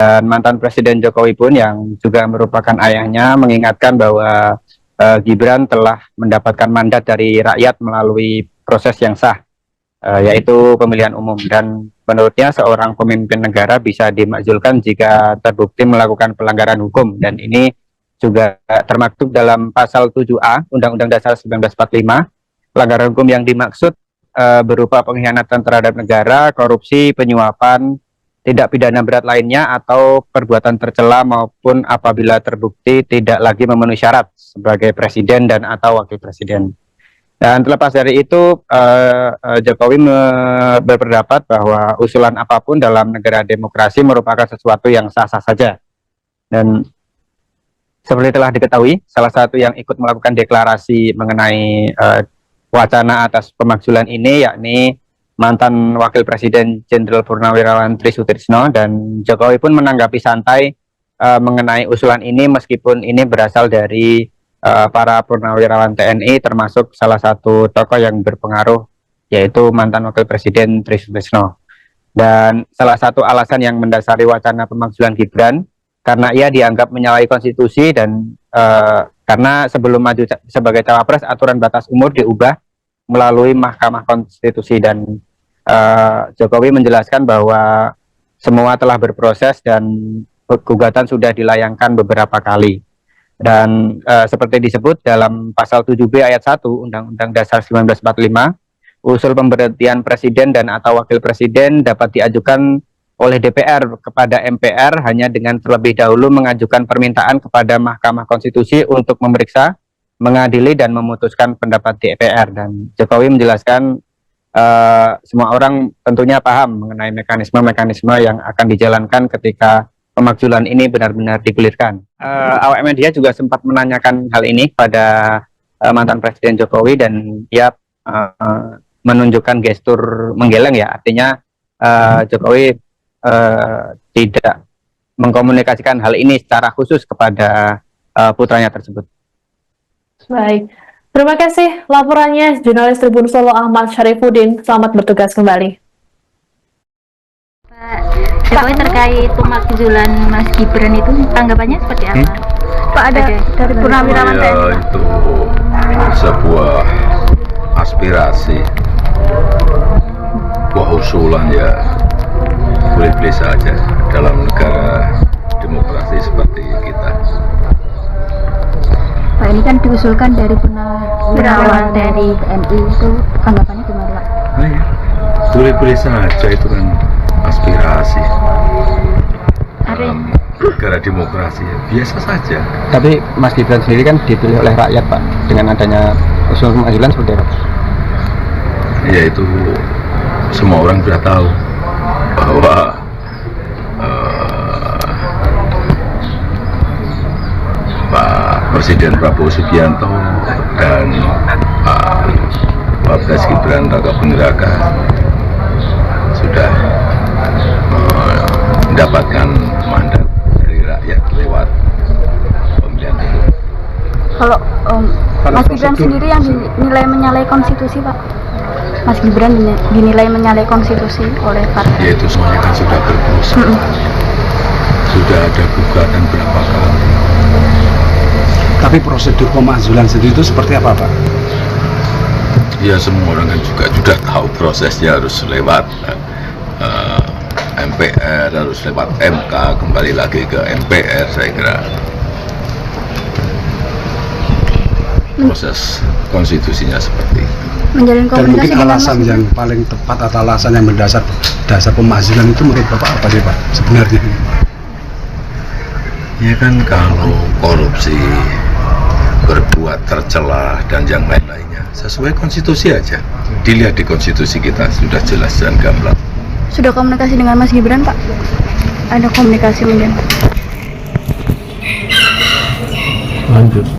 Dan mantan Presiden Jokowi pun yang juga merupakan ayahnya mengingatkan bahwa Gibran telah mendapatkan mandat dari rakyat melalui proses yang sah, yaitu pemilihan umum. Dan menurutnya seorang pemimpin negara bisa dimakzulkan jika terbukti melakukan pelanggaran hukum. Dan ini juga termaktub dalam pasal 7A Undang-Undang Dasar 1945. Pelanggaran hukum yang dimaksud berupa pengkhianatan terhadap negara, korupsi, penyuapan, tidak pidana berat lainnya, atau perbuatan tercela maupun apabila terbukti tidak lagi memenuhi syarat sebagai presiden dan atau wakil presiden. Dan terlepas dari itu, Jokowi berpendapat bahwa usulan apapun dalam negara demokrasi merupakan sesuatu yang sah-sah saja. Dan seperti telah diketahui, salah satu yang ikut melakukan deklarasi mengenai wacana atas pemakzulan ini yakni mantan Wakil Presiden Jenderal Purnawirawan Tri Sutrisno, dan Jokowi pun menanggapi santai mengenai usulan ini meskipun ini berasal dari para purnawirawan TNI, termasuk salah satu tokoh yang berpengaruh yaitu mantan Wakil Presiden Tri Sutrisno. Dan salah satu alasan yang mendasari wacana pemakzulan Gibran karena ia dianggap menyalahi konstitusi dan karena sebelum maju sebagai cawapres aturan batas umur diubah melalui Mahkamah Konstitusi, dan Jokowi menjelaskan bahwa semua telah berproses dan gugatan sudah dilayangkan beberapa kali. Dan seperti disebut dalam pasal 7B ayat 1 Undang-Undang Dasar 1945, usul pemberhentian presiden dan atau wakil presiden dapat diajukan oleh DPR kepada MPR hanya dengan terlebih dahulu mengajukan permintaan kepada Mahkamah Konstitusi untuk memeriksa, mengadili, dan memutuskan pendapat DPR. Dan Jokowi menjelaskan semua orang tentunya paham mengenai mekanisme-mekanisme yang akan dijalankan ketika pemakzulan ini benar-benar digulirkan. Awak media juga sempat menanyakan hal ini pada mantan Presiden Jokowi, dan ia menunjukkan gestur menggeleng, ya, artinya Jokowi tidak mengkomunikasikan hal ini secara khusus kepada putranya tersebut. Baik, terima kasih laporannya jurnalis Tribun Solo Ahmad Syarifuddin. Selamat bertugas kembali. Pak Jokowi terkait pemakzulan Mas Gibran itu tanggapannya seperti apa? Pak, ada dari Purnawirawan TNI. Ya, itu sebuah aspirasi, sebuah usulan, ya boleh-boleh saja dalam negara demokrasi seperti kita. Pak, ini kan diusulkan dari Purnawirawan TNI itu, tanggapannya gimana, Pak? Nah, ya, boleh-boleh saja, itu kan aspirasi. Dalam negara demokrasi ya, biasa saja. Tapi Mas Gibran sendiri kan dipilih oleh rakyat, Pak, dengan adanya usul pemakzulan seperti apa? Ya, itu semua orang sudah tahu bahwa Pak Presiden Prabowo Subianto dan Pak Wapres Gibran Raka Buming Raka sudah mendapatkan mandat dari rakyat lewat pemilihan umum. Kalau Mas Gibran sendiri yang dinilai menyalahi konstitusi, Pak? Mas Gibran dinilai menyalahi konstitusi oleh partai. Ya, itu semuanya kan sudah berproses. Sudah ada gugatan berapa kali. Tapi prosedur pemakzulan sendiri itu seperti apa, Pak? Ya, semua orang kan juga sudah tahu prosesnya, harus lewat MPR, harus lewat MK, kembali lagi ke MPR. Saya kira proses konstitusinya seperti itu. Menjalin Dan komunikasi mungkin dengan alasan Mas yang paling tepat atau alasan yang mendasar pemakzulan itu menurut Bapak apa sih, Pak, sebenarnya? Ya kan, kalau korupsi, berbuat tercela, dan yang lain-lainnya sesuai konstitusi aja. Dilihat di konstitusi kita sudah jelas dan gamblang. Sudah komunikasi dengan Mas Gibran, Pak? Ada komunikasi mungkin? Lanjut.